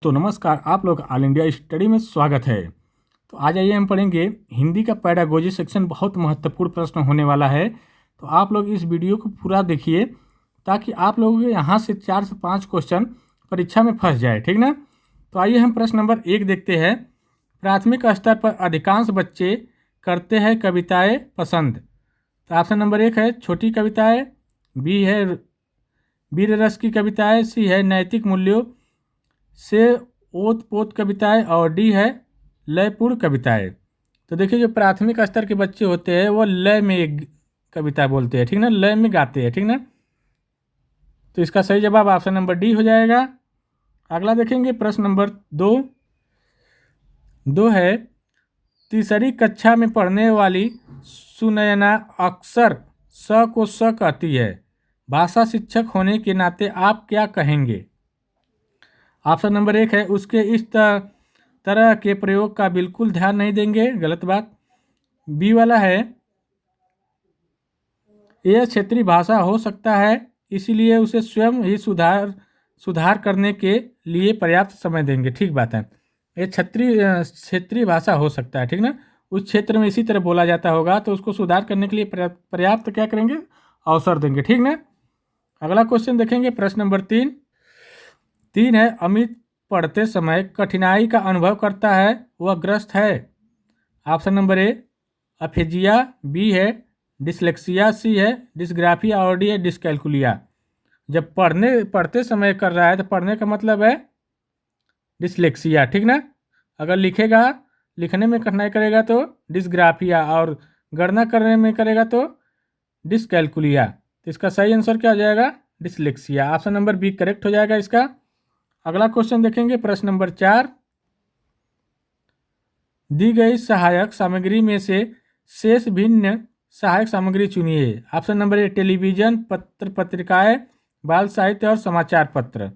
तो नमस्कार, आप लोग ऑल इंडिया स्टडी में स्वागत है। तो आज आइए हम पढ़ेंगे हिंदी का पैडागोजी सेक्शन। बहुत महत्वपूर्ण प्रश्न होने वाला है, तो आप लोग इस वीडियो को पूरा देखिए ताकि आप लोगों के यहाँ से 4 से 5 क्वेश्चन परीक्षा में फंस जाए, ठीक ना। तो आइए हम प्रश्न नंबर 1 देखते हैं। प्राथमिक स्तर पर अधिकांश बच्चे करते हैं कविताएँ पसंद। तो ऑप्शन नंबर 1 है छोटी कविताएँ, बी है वीर रस की कविताएँ, सी है नैतिक मूल्यों से ओत पोत कविताएं और डी है लयपूर्ण कविताएं। तो देखिए, जो प्राथमिक स्तर के बच्चे होते हैं वो लय में कविता बोलते हैं, ठीक ना, लय में गाते हैं, ठीक ना। तो इसका सही जवाब ऑप्शन नंबर डी हो जाएगा। अगला देखेंगे प्रश्न नंबर 2 है तीसरी कक्षा में पढ़ने वाली सुनयना अक्सर स को स कहती है। भाषा शिक्षक होने के नाते आप क्या कहेंगे। ऑप्शन नंबर 1 है उसके इस तरह के प्रयोग का बिल्कुल ध्यान नहीं देंगे, गलत बात। बी वाला है यह क्षेत्रीय भाषा हो सकता है इसीलिए उसे स्वयं ही सुधार करने के लिए पर्याप्त समय देंगे, ठीक बात है। ये क्षेत्रीय भाषा हो सकता है, ठीक ना, उस क्षेत्र में इसी तरह बोला जाता होगा तो उसको सुधार करने के लिए पर्याप्त क्या करेंगे, अवसर देंगे, ठीक ना। अगला क्वेश्चन देखेंगे प्रश्न नंबर 3 है अमित पढ़ते समय कठिनाई का अनुभव करता है, वह ग्रस्त है। Option number A aphasia, B है डिसलेक्सिया, सी है डिस्ग्राफिया और डी है डिस्कैल्कुलिया। जब पढ़ते समय कर रहा है तो पढ़ने का मतलब है डिसलेक्सिया, ठीक ना। अगर लिखने में कठिनाई करेगा तो डिस्ग्राफिया और गणना करने में करेगा तो डिस्कैल्कुलिया। तो इसका सही आंसर क्या हो जाएगा, dyslexia. Option number B correct हो जाएगा इसका। अगला क्वेश्चन देखेंगे प्रश्न नंबर 4। दी गई सहायक सामग्री में से शेष भिन्न सहायक सामग्री चुनिए। ऑप्शन नंबर ए टेलीविजन, पत्रिकाएं, बाल साहित्य और समाचार पत्र।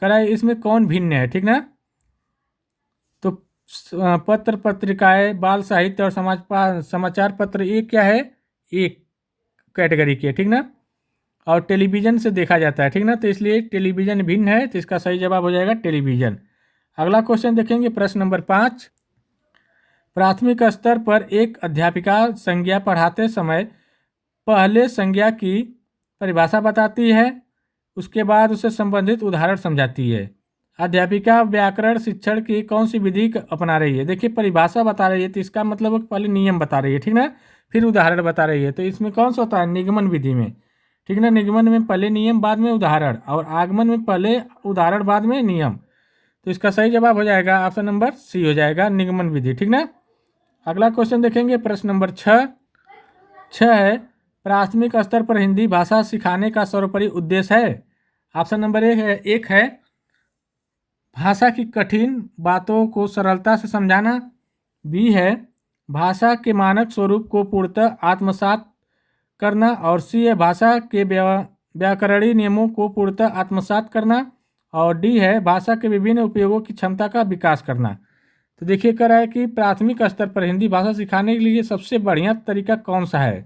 कराए इसमें कौन भिन्न है, ठीक ना। तो पत्रिकाएं, बाल साहित्य और समाचार पत्र ये क्या है, एक कैटेगरी की है, ठीक ना। और टेलीविज़न से देखा जाता है, ठीक ना, तो इसलिए टेलीविज़न भिन्न है, तो इसका सही जवाब हो जाएगा टेलीविज़न। अगला क्वेश्चन देखेंगे प्रश्न नंबर 5। प्राथमिक स्तर पर एक अध्यापिका संज्ञा पढ़ाते समय पहले संज्ञा की परिभाषा बताती है, उसके बाद उससे संबंधित उदाहरण समझाती है। अध्यापिका व्याकरण शिक्षण की कौन सी विधि अपना रही है। देखिए, परिभाषा बता रही है तो इसका मतलब पहले नियम बता रही है, ठीक ना, फिर उदाहरण बता रही है। तो इसमें कौन सा होता है, निगमन विधि में, ठीक ना। निगमन में पहले नियम बाद में उदाहरण, और आगमन में पहले उदाहरण बाद में नियम। तो इसका सही जवाब हो जाएगा ऑप्शन नंबर सी हो जाएगा, निगमन विधि, ठीक ना। अगला क्वेश्चन देखेंगे प्रश्न नंबर 6 है प्राथमिक स्तर पर हिंदी भाषा सिखाने का सर्वोपरि उद्देश्य है। ऑप्शन नंबर 1 है भाषा की कठिन बातों को सरलता से समझाना, बी है भाषा के मानक स्वरूप को पूर्णतः आत्मसात करना, और सी है भाषा के व्याकरणीय नियमों को पूर्णतः आत्मसात करना, और डी है भाषा के विभिन्न उपयोगों की क्षमता का विकास करना। तो देखिए कह रहा है कि प्राथमिक स्तर पर हिंदी भाषा सिखाने के लिए सबसे बढ़िया तरीका कौन सा है।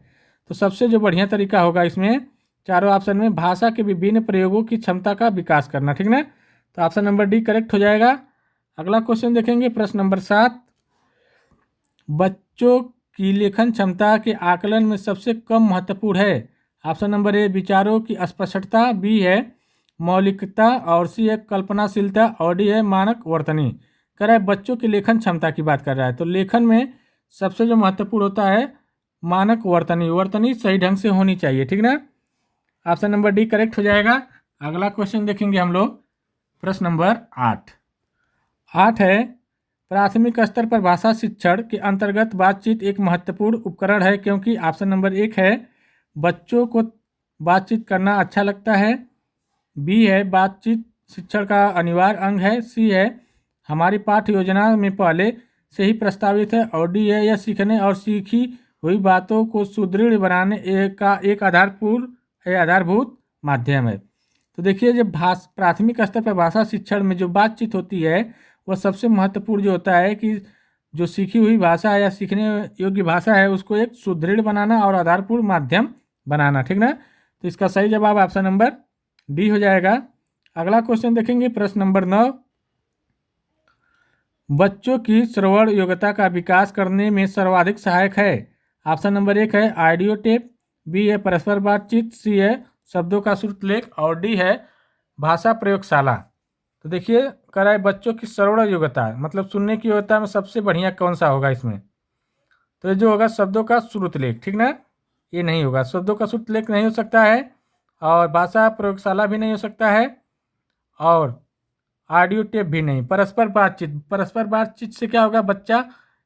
तो सबसे जो बढ़िया तरीका होगा इसमें चारों ऑप्शन में भाषा के विभिन्न प्रयोगों की क्षमता का विकास करना, ठीक ना। तो ऑप्शन नंबर डी करेक्ट हो जाएगा। अगला क्वेश्चन देखेंगे प्रश्न नंबर 7। बच्चों की लेखन क्षमता के आकलन में सबसे कम महत्वपूर्ण है। ऑप्शन नंबर ए विचारों की स्पष्टता, बी है मौलिकता, और सी है कल्पनाशीलता, और डी है मानक वर्तनी। कह रहा है बच्चों की लेखन क्षमता की बात कर रहा है, तो लेखन में सबसे जो महत्वपूर्ण होता है मानक वर्तनी सही ढंग से होनी चाहिए, ठीक ना। ऑप्शन नंबर डी करेक्ट हो जाएगा। अगला क्वेश्चन देखेंगे हम लोग प्रश्न नंबर 8 है प्राथमिक स्तर पर भाषा शिक्षण के अंतर्गत बातचीत एक महत्वपूर्ण उपकरण है क्योंकि। ऑप्शन नंबर 1 है बच्चों को बातचीत करना अच्छा लगता है, बी है बातचीत शिक्षण का अनिवार्य अंग है, सी है हमारी पाठ्य योजना में पहले से ही प्रस्तावित है, और डी है यह सीखने और सीखी हुई बातों को सुदृढ़ बनाने का एक आधारभूत माध्यम है। तो देखिए, जब प्राथमिक स्तर पर भाषा शिक्षण में जो बातचीत होती है वह सबसे महत्वपूर्ण जो होता है कि जो सीखी हुई भाषा है या सीखने योग्य भाषा है उसको एक सुदृढ़ बनाना और आधारपूर्ण माध्यम बनाना, ठीक ना। तो इसका सही जवाब ऑप्शन नंबर डी हो जाएगा। अगला क्वेश्चन देखेंगे प्रश्न नंबर 9। बच्चों की श्रवण योग्यता का विकास करने में सर्वाधिक सहायक है? ऑप्शन नंबर 1 है ऑडियो टेप, बी है परस्पर बातचीत, सी है शब्दों का श्रुतलेख और डी है भाषा प्रयोगशाला। तो देखिए कह रहा है बच्चों की श्रवण योग्यता मतलब सुनने की योग्यता में सबसे बढ़िया कौन सा होगा इसमें? तो ये जो होगा शब्दों का श्रुतलेख, ठीक ना, ये नहीं होगा, शब्दों का श्रुतलेख नहीं हो सकता है और भाषा प्रयोगशाला भी नहीं हो सकता है और ऑडियो टेप भी नहीं। परस्पर बातचीत, परस्पर बातचीत से क्या होगा, बच्चा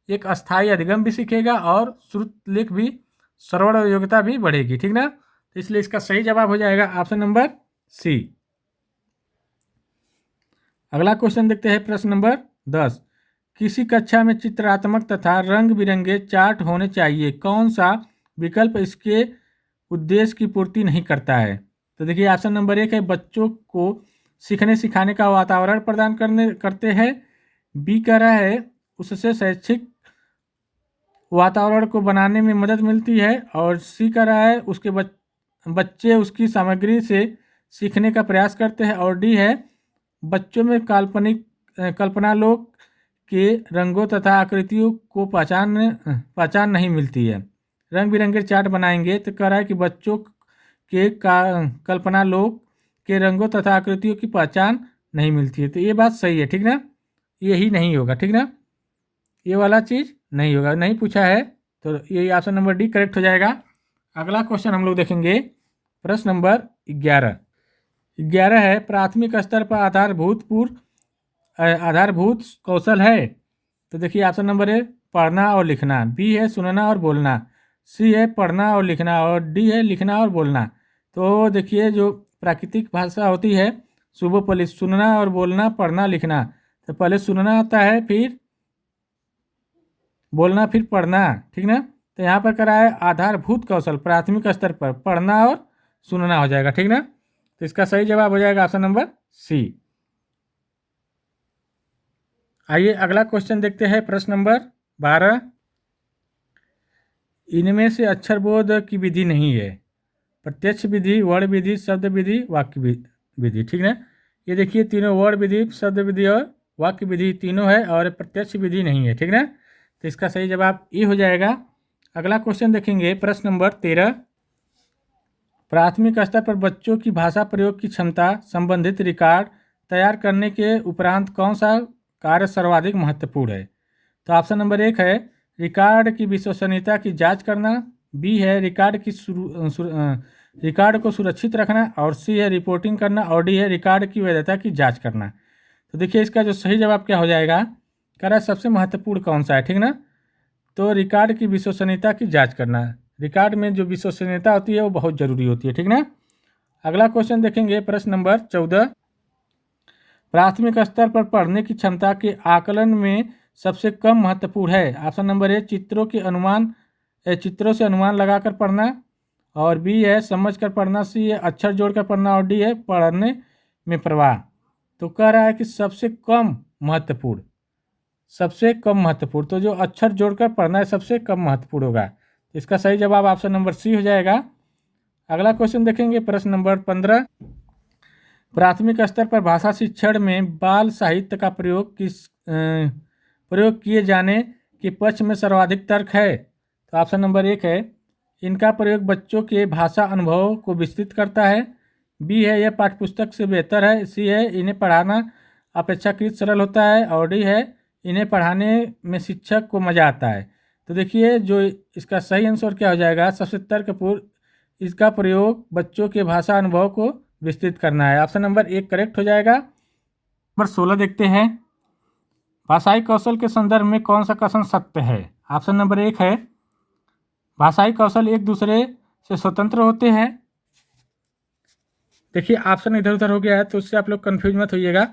एक अस्थायी अधिगम भी सीखेगा और श्रुतलेख भी, श्रवण योग्यता भी बढ़ेगी, ठीक ना। तो इसलिए इसका सही जवाब हो जाएगा ऑप्शन नंबर सी। अगला क्वेश्चन देखते हैं, प्रश्न नंबर 10। किसी कक्षा में चित्रात्मक तथा रंग बिरंगे चार्ट होने चाहिए, कौन सा विकल्प इसके उद्देश्य की पूर्ति नहीं करता है? तो देखिए ऑप्शन नंबर 1 है बच्चों को सीखने सिखाने का वातावरण प्रदान करते हैं, बी कह रहा है उससे शैक्षिक वातावरण को बनाने में मदद मिलती है और सी कह रहा है उसके बच्चे उसकी सामग्री से सीखने का प्रयास करते हैं और डी है बच्चों में कल्पना लोक के रंगों तथा आकृतियों को पहचान नहीं मिलती है। रंग बिरंगे चार्ट बनाएंगे तो कह रहा है कि बच्चों के कल्पना लोक के रंगों तथा आकृतियों की पहचान नहीं मिलती है। तो ये बात सही है, ठीक ना, यही नहीं होगा, ठीक ना, ये वाला चीज़ नहीं होगा, नहीं पूछा है तो ये ऑप्शन नंबर डी करेक्ट हो जाएगा। अगला क्वेश्चन हम लोग देखेंगे, प्रश्न नंबर 11 है प्राथमिक स्तर पर आधारभूत कौशल है। तो देखिए ऑप्शन नंबर ए पढ़ना और लिखना, बी है सुनना और बोलना, सी है पढ़ना और लिखना और डी है लिखना और बोलना। तो देखिए जो प्राकृतिक भाषा होती है सुबह सुनना और बोलना, पढ़ना लिखना, तो पहले सुनना आता है फिर बोलना फिर पढ़ना, ठीक ना। तो यहाँ पर करा है आधारभूत कौशल प्राथमिक स्तर पर पढ़ना और सुनना हो जाएगा, ठीक ना। तो इसका सही जवाब हो जाएगा ऑप्शन नंबर सी। आइए अगला क्वेश्चन देखते हैं, प्रश्न नंबर 12। इनमें से अक्षर बोध की विधि नहीं है, प्रत्यक्ष विधि, वर्ण विधि, शब्द विधि, वाक्य विधि, ठीक ना। ये देखिए तीनों वर्ण विधि, शब्द विधि और वाक्य विधि तीनों है और प्रत्यक्ष विधि नहीं है, ठीक ना। तो इसका सही जवाब ये हो जाएगा। अगला क्वेश्चन देखेंगे, प्रश्न नंबर 13। प्राथमिक स्तर पर बच्चों की भाषा प्रयोग की क्षमता संबंधित रिकॉर्ड तैयार करने के उपरांत कौन सा कार्य सर्वाधिक महत्वपूर्ण है? तो ऑप्शन नंबर 1 है रिकॉर्ड की विश्वसनीयता की जांच करना, बी है रिकॉर्ड को सुरक्षित रखना और सी है रिपोर्टिंग करना और डी है रिकॉर्ड की वैधता की जांच करना। तो देखिए इसका जो सही जवाब क्या हो जाएगा, कह रहा है सबसे महत्वपूर्ण कौन सा है, ठीक ना। तो रिकॉर्ड की विश्वसनीयता की जांच करना, रिकॉर्ड में जो विश्वसनीयता होती है वो बहुत ज़रूरी होती है, ठीक ना। अगला क्वेश्चन देखेंगे, प्रश्न नंबर 14। प्राथमिक स्तर पर पढ़ने की क्षमता के आकलन में सबसे कम महत्वपूर्ण है। ऑप्शन नंबर ए चित्रों से अनुमान लगाकर पढ़ना और बी है समझ कर पढ़ना, सी है अक्षर जोड़कर पढ़ना और डी है पढ़ने में प्रवाह। तो कह रहा है कि सबसे कम महत्वपूर्ण, तो जो अक्षर जोड़कर पढ़ना है सबसे कम महत्वपूर्ण होगा। इसका सही जवाब ऑप्शन नंबर सी हो जाएगा। अगला क्वेश्चन देखेंगे, प्रश्न नंबर 15। प्राथमिक स्तर पर भाषा शिक्षण में बाल साहित्य का प्रयोग किए जाने के पक्ष में सर्वाधिक तर्क है। तो ऑप्शन नंबर 1 है इनका प्रयोग बच्चों के भाषा अनुभव को विस्तृत करता है, बी है यह पाठ्यपुस्तक से बेहतर है, सी है इन्हें पढ़ाना अपेक्षाकृत सरल होता है और डी है इन्हें पढ़ाने में शिक्षक को मज़ा आता है। तो देखिए जो इसका सही आंसर क्या हो जाएगा, सबसे तर्कपूर्ण इसका प्रयोग बच्चों के भाषा अनुभव को विस्तृत करना है। ऑप्शन नंबर 1 करेक्ट हो जाएगा। नंबर 16 देखते हैं, भाषाई कौशल के संदर्भ में कौन सा कथन सत्य है? ऑप्शन नंबर 1 है भाषाई कौशल एक दूसरे से स्वतंत्र होते हैं। देखिए ऑप्शन इधर उधर हो गया है तो उससे आप लोग कन्फ्यूज मत होइएगा।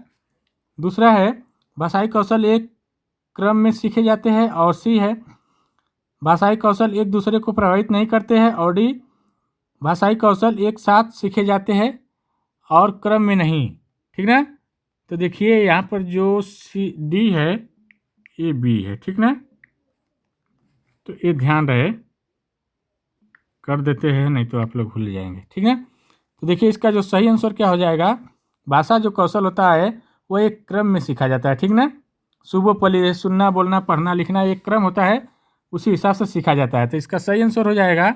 दूसरा है भाषाई कौशल एक क्रम में सीखे जाते हैं और सी है भाषाई कौशल एक दूसरे को प्रभावित नहीं करते हैं और डी भाषाई कौशल एक साथ सीखे जाते हैं और क्रम में नहीं, ठीक ना। तो देखिए यहाँ पर जो सी डी है ये बी है, ठीक ना। तो ये ध्यान रहे, कर देते हैं नहीं तो आप लोग भूल जाएंगे, ठीक है। तो देखिए इसका जो सही आंसर क्या हो जाएगा, भाषा जो कौशल होता है वो एक क्रम में सीखा जाता है, ठीक ना। सुबह सुनना, बोलना, पढ़ना, लिखना एक क्रम होता है, उसी हिसाब से सीखा जाता है। तो इसका सही आंसर हो जाएगा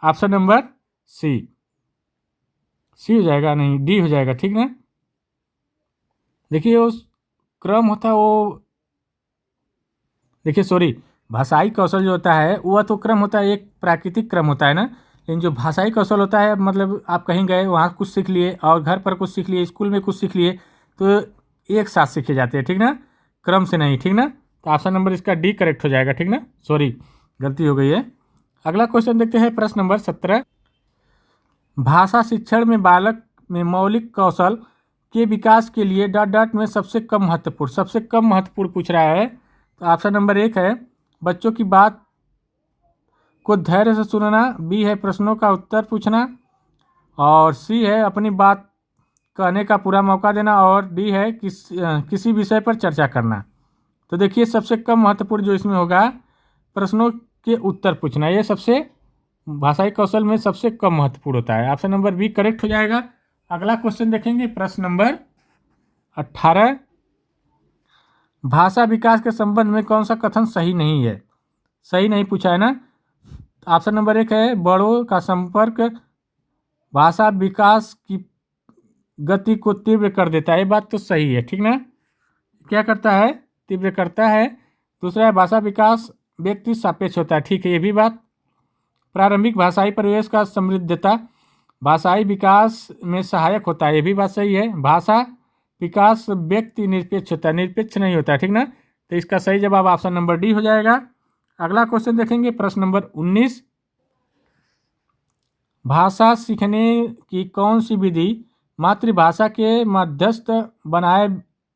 ऑप्शन नंबर सी। सी हो जाएगा, नहीं डी हो जाएगा, ठीक ना। देखिए उस क्रम होता है वो, देखिए सॉरी, भाषाई कौशल जो होता है वह तो क्रम होता है, एक प्राकृतिक क्रम होता है ना। लेकिन जो भाषाई कौशल होता है, मतलब आप कहीं गए वहाँ कुछ सीख लिए और घर पर कुछ सीख लिए, स्कूल में कुछ सीख लिए, तो एक साथ सीखे जाते हैं, ठीक ना, क्रम से नहीं, ठीक ना। तो ऑप्शन नंबर इसका डी करेक्ट हो जाएगा, ठीक ना, सॉरी गलती हो गई है। अगला क्वेश्चन देखते हैं, प्रश्न नंबर 17। भाषा शिक्षण में बालक में मौलिक कौशल के विकास के लिए डॉट डॉट में सबसे कम महत्वपूर्ण पूछ रहा है। तो ऑप्शन नंबर 1 है बच्चों की बात को धैर्य से सुनना, बी है प्रश्नों का उत्तर पूछना, और सी है अपनी बात कहने का पूरा मौका देना, और डी है किसी विषय पर चर्चा करना। तो देखिए सबसे कम महत्वपूर्ण जो इसमें होगा, प्रश्नों के उत्तर पूछना, ये सबसे भाषाई कौशल में सबसे कम महत्वपूर्ण होता है। ऑप्शन नंबर बी करेक्ट हो जाएगा। अगला क्वेश्चन देखेंगे, प्रश्न नंबर 18। भाषा विकास के संबंध में कौन सा कथन सही नहीं है? सही नहीं पूछा है ना। ऑप्शन नंबर 1 है बड़ों का संपर्क भाषा विकास की गति को तीव्र कर देता है, ये बात तो सही है, ठीक ना। क्या करता है? तीव्र करता है। दूसरा है भाषा विकास व्यक्ति सापेक्ष होता है, ठीक है, ये भी बात। प्रारंभिक भाषाई परिवेश का समृद्धता भाषाई विकास में सहायक होता है, ये भी बात सही है। भाषा विकास व्यक्ति निरपेक्ष होता है, निरपेक्ष नहीं होता है, ठीक ना। तो इसका सही जवाब ऑप्शन नंबर डी हो जाएगा। अगला क्वेश्चन देखेंगे, प्रश्न नंबर 19। भाषा सीखने की कौन सी विधि मातृभाषा के मध्यस्थ बनाए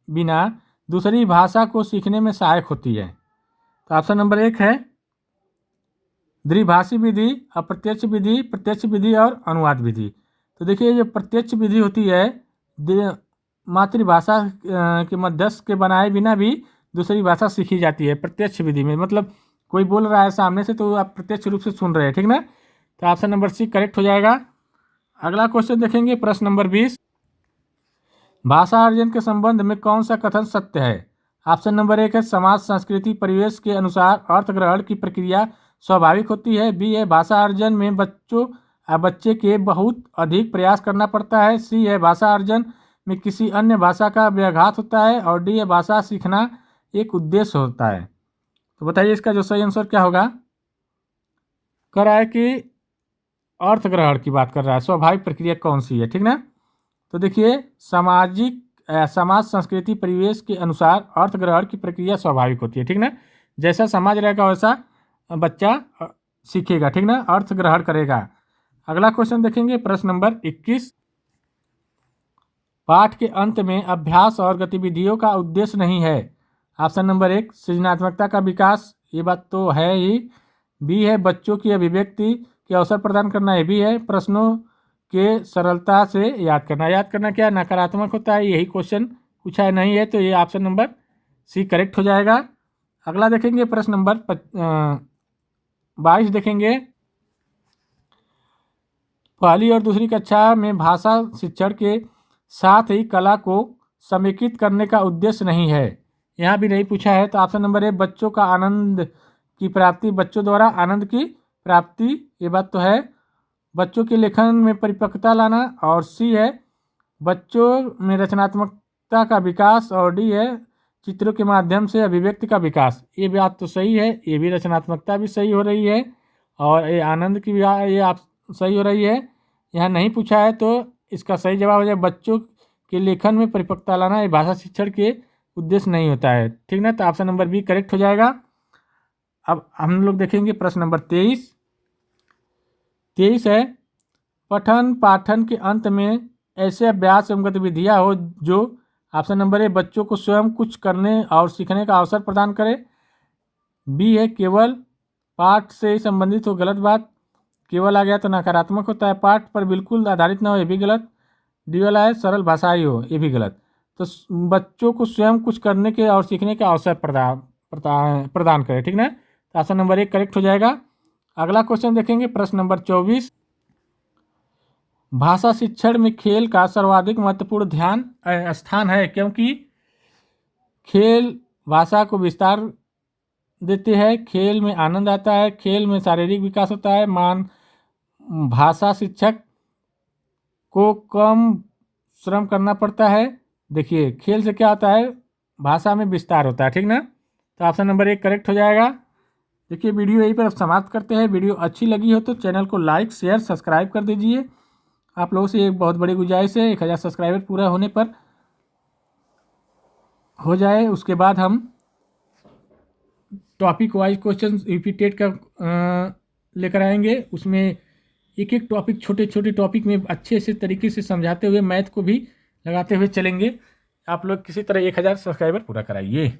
बिना दूसरी भाषा को सीखने में सहायक होती है? तो ऑप्शन नंबर 1 है द्विभाषी विधि, अप्रत्यक्ष विधि, प्रत्यक्ष विधि और अनुवाद विधि। तो देखिए जो प्रत्यक्ष विधि होती है, मातृभाषा के मध्यस्थ के बनाए बिना भी दूसरी भाषा सीखी जाती है प्रत्यक्ष विधि में। मतलब कोई बोल रहा है सामने से तो आप प्रत्यक्ष रूप से सुन रहे हैं, ठीक ना। तो ऑप्शन नंबर सी करेक्ट हो जाएगा। अगला क्वेश्चन देखेंगे, प्रश्न नंबर 20। भाषा अर्जन के संबंध में कौन सा कथन सत्य है? ऑप्शन नंबर 1 है समाज संस्कृति परिवेश के अनुसार अर्थ ग्रहण की प्रक्रिया स्वाभाविक होती है, बी है भाषा अर्जन में बच्चे के बहुत अधिक प्रयास करना पड़ता है, सी है भाषा अर्जन में किसी अन्य भाषा का व्याघात होता है, और डी है भाषा सीखना एक उद्देश्य होता है। तो बताइए इसका जो सही आंसर क्या होगा? कर रहा है कि अर्थ ग्रहण की बात कर रहा है, स्वाभाविक प्रक्रिया कौन सी है, ठीक ना। तो देखिए समाज संस्कृति परिवेश के अनुसार अर्थ ग्रहण की प्रक्रिया स्वाभाविक होती है, ठीक ना। जैसा समाज रहेगा वैसा बच्चा सीखेगा, ठीक ना, अर्थ ग्रहण करेगा। अगला क्वेश्चन देखेंगे, प्रश्न नंबर 21। पाठ के अंत में अभ्यास और गतिविधियों का उद्देश्य नहीं है। ऑप्शन नंबर 1 सृजनात्मकता का विकास, ये बात तो है ही। बी है बच्चों की अभिव्यक्ति के अवसर प्रदान करना, ये भी है। प्रश्नों के सरलता से याद करना क्या नकारात्मक होता है, यही क्वेश्चन पूछा है, नहीं है, तो ये ऑप्शन नंबर सी करेक्ट हो जाएगा। अगला देखेंगे, प्रश्न नंबर 22 देखेंगे। पहली और दूसरी कक्षा में भाषा शिक्षण के साथ ही कला को समेकित करने का उद्देश्य नहीं है, यहाँ भी नहीं पूछा है। तो ऑप्शन नंबर 1 बच्चों का आनंद की प्राप्ति, बच्चों द्वारा आनंद की प्राप्ति, ये बात तो है। बच्चों के लेखन में परिपक्वता लाना, और सी है बच्चों में रचनात्मकता का विकास, और डी है चित्रों के माध्यम से अभिव्यक्ति का विकास। ये बात तो सही है, ये भी रचनात्मकता भी सही हो रही है, और ये आनंद की भी ये आप सही हो रही है। यहाँ नहीं पूछा है, तो इसका सही जवाब हो जाए बच्चों के लेखन में परिपक्वता लाना, ये भाषा शिक्षण के उद्देश्य नहीं होता है, ठीक ना। तो ऑप्शन नंबर बी करेक्ट हो जाएगा। अब हम लोग देखेंगे प्रश्न नंबर 23 है पठन पाठन के अंत में ऐसे अभ्यास एवं गतिविधियाँ हो जो ऑप्शन नंबर ए बच्चों को स्वयं कुछ करने और सीखने का अवसर प्रदान करे, बी है केवल पाठ से ही संबंधित हो, गलत बात, केवल आ गया तो नकारात्मक होता है, पाठ पर बिल्कुल आधारित ना हो, ये भी गलत, डी वाला है सरल भाषाई हो, ये भी गलत। तो बच्चों को स्वयं कुछ करने के और सीखने का अवसर प्रदान करे, ठीक ना। तो ऑप्शन नंबर 1 करेक्ट हो जाएगा। अगला क्वेश्चन देखेंगे, प्रश्न नंबर 24। भाषा शिक्षण में खेल का सर्वाधिक महत्वपूर्ण स्थान है, क्योंकि खेल भाषा को विस्तार देते हैं, खेल में आनंद आता है, खेल में शारीरिक विकास होता है, भाषा शिक्षक को कम श्रम करना पड़ता है। देखिए खेल से क्या होता है, भाषा में विस्तार होता है, ठीक ना। तो ऑप्शन नंबर 1 करेक्ट हो जाएगा। देखिए वीडियो यहीं पर अब समाप्त करते हैं। वीडियो अच्छी लगी हो तो चैनल को लाइक शेयर सब्सक्राइब कर दीजिए। आप लोगों से एक बहुत बड़ी गुजारिश है, 1000 सब्सक्राइबर पूरा होने पर हो जाए, उसके बाद हम topic wise question UP TET का लेकर आएंगे। उसमें एक एक टॉपिक, छोटे छोटे टॉपिक में अच्छे से तरीके से समझाते हुए मैथ को भी लगाते हुए चलेंगे। आप लोग किसी तरह 1000 सब्सक्राइबर पूरा कराइए।